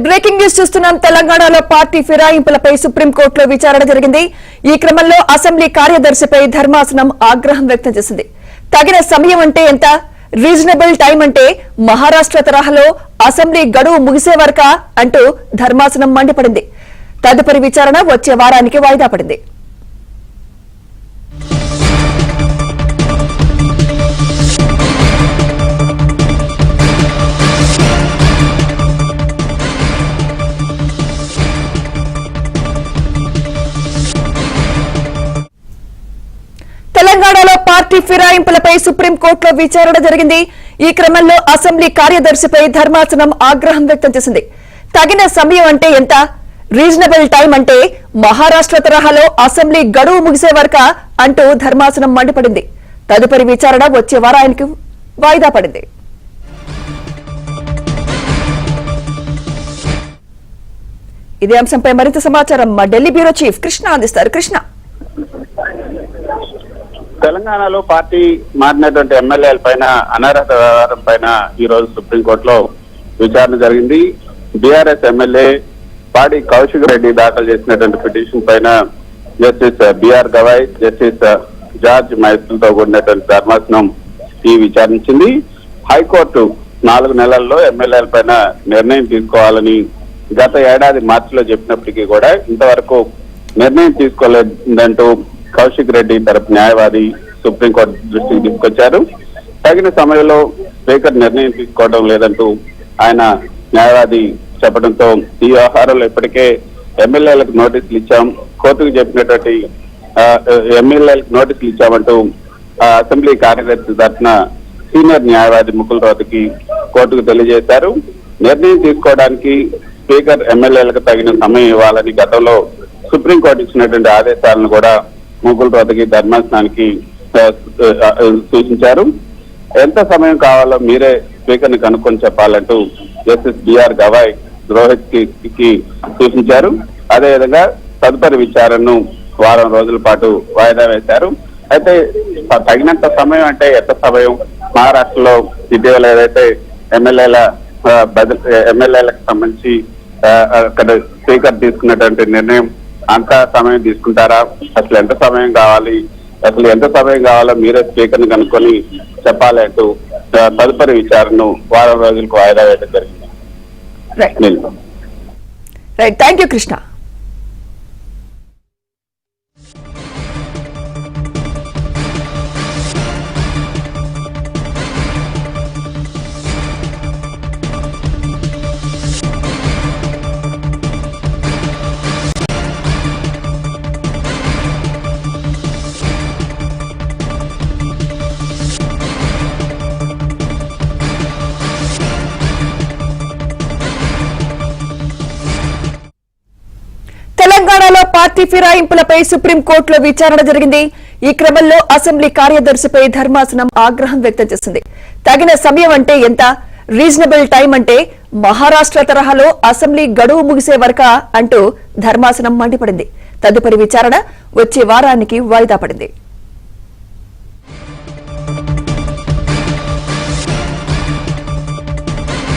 Breaking news చూస్తున్నాం. తెలంగాణలో party ఫిరాయింపులపై సుప్రీంకోర్టులో విచారణ జరిగింది. ఈ క్రమంలో అసెంబ్లీ కార్యదర్శిపై ధర్మాసనం ఆగ్రహం వ్యక్తం చేసింది. తగిన సమయం అంటే ఎంత, రీజనబుల్ టైం అంటే మహారాష్ట్ర తరహాలో అసెంబ్లీ గడువు ముగిసే వరకా అంటూ ధర్మాసనం మండిపడింది. తదుపరి విచారణ వచ్చే వారానికి వాయిదా పడింది. తెలంగాణలో పార్టీ ఫిరాయింపులపై సుప్రీంకోర్టులో విచారణ జరిగింది. ఈ క్రమంలో అసెంబ్లీ కార్యదర్శిపై ధర్మాసనం ఆగ్రహం వ్యక్తం చేసింది. తగిన సమయం అంటే ఎంత, రీజనబుల్ టైం అంటే మహారాష్ట్ర తరహాలో అసెంబ్లీ గడువు ముగిసే వరకా అంటూ ధర్మాసనం మండిపడింది. తదుపరి విచారణ వచ్చే వారానికి వాయిదా పడింది. ఇదే అంశంపై మరింత సమాచారం మా ఢిల్లీ బ్యూరో చీఫ్ కృష్ణ అందిస్తారు. కృష్ణ, తెలంగాణలో పార్టీ మారినటువంటి ఎమ్మెల్యేల పైన అనర్హత వ్యవహారం పైన ఈ రోజు సుప్రీంకోర్టులో విచారణ జరిగింది. బీఆర్ఎస్ ఎమ్మెల్యే పాడి కౌశిక్ రెడ్డి దాఖలు చేసినటువంటి పిటిషన్ పైన justice BR Gavai, justice George మైస్లతో కూడినటువంటి ధర్మాసనం ఈ విచారించింది. హైకోర్టు 4 నెలల్లో ఎమ్మెల్యేల పైన నిర్ణయం తీసుకోవాలని గత ఏడాది మార్చిలో చెప్పినప్పటికీ కూడా ఇంతవరకు నిర్ణయం తీసుకోలేదంటూ కౌశిక్ రెడ్డి తరపు న్యాయవాది సుప్రీంకోర్టు దృష్టికి తీసుకొచ్చారు. తగిన సమయంలో స్పీకర్ నిర్ణయం తీసుకోవడం లేదంటూ ఆయన న్యాయవాది చెప్పడంతో ఈ వ్యవహారంలో ఇప్పటికే ఎమ్మెల్యేలకు నోటీసులు ఇచ్చాం, కోర్టుకు చెప్పినటువంటి ఎమ్మెల్యేలకు నోటీసులు ఇచ్చామంటూ అసెంబ్లీ కార్యదర్శి తరఫున సీనియర్ న్యాయవాది ముకుల్ రోహత్గి కోర్టుకు తెలియజేశారు. నిర్ణయం తీసుకోవడానికి స్పీకర్ ఎమ్మెల్యేలకు తగిన సమయం ఇవ్వాలని గతంలో సుప్రీంకోర్టు ఇచ్చినటువంటి ఆదేశాలను కూడా ముకుల్ రోహత్గి ధర్మాసనానికి సూచించారు. ఎంత సమయం కావాలో మీరే స్పీకర్ ని కనుక్కొని చెప్పాలంటూ జస్టిస్ బిఆర్ గవాయ్ రోహత్కి సూచించారు. అదేవిధంగా తదుపరి విచారణను వారం రోజుల పాటు వాయిదా వేశారు. అయితే తగినంత సమయం అంటే ఎంత సమయం, మహారాష్ట్రలో ఇటీవల ఏదైతే ఎమ్మెల్యేలకు సంబంధించి అక్కడ స్పీకర్ తీసుకున్నటువంటి నిర్ణయం అంత సమయం తీసుకుంటారా, అసలు ఎంత సమయం కావాలో మీరే స్పీకర్ ని కనుక్కొని చెప్పాలి అంటూ తదుపరి విచారణను వారం రోజులకు వాయిదా వేయడం జరిగింది. Thank you Krishna. తెలంగాణలో పార్టీ ఫిరాయింపులపై సుప్రీంకోర్టులో విచారణ జరిగింది. ఈ క్రమంలో అసెంబ్లీ కార్యదర్శిపై ధర్మాసనం ఆగ్రహం వ్యక్తం చేసింది. తగిన సమయం అంటే ఎంత, రీజనబుల్ టైం అంటే మహారాష్ట్ర తరహాలో అసెంబ్లీ గడువు ముగిసే వరకా అంటూ ధర్మాసనం మండిపడింది. తదుపరి విచారణ వచ్చే వారానికి వాయిదా పడింది.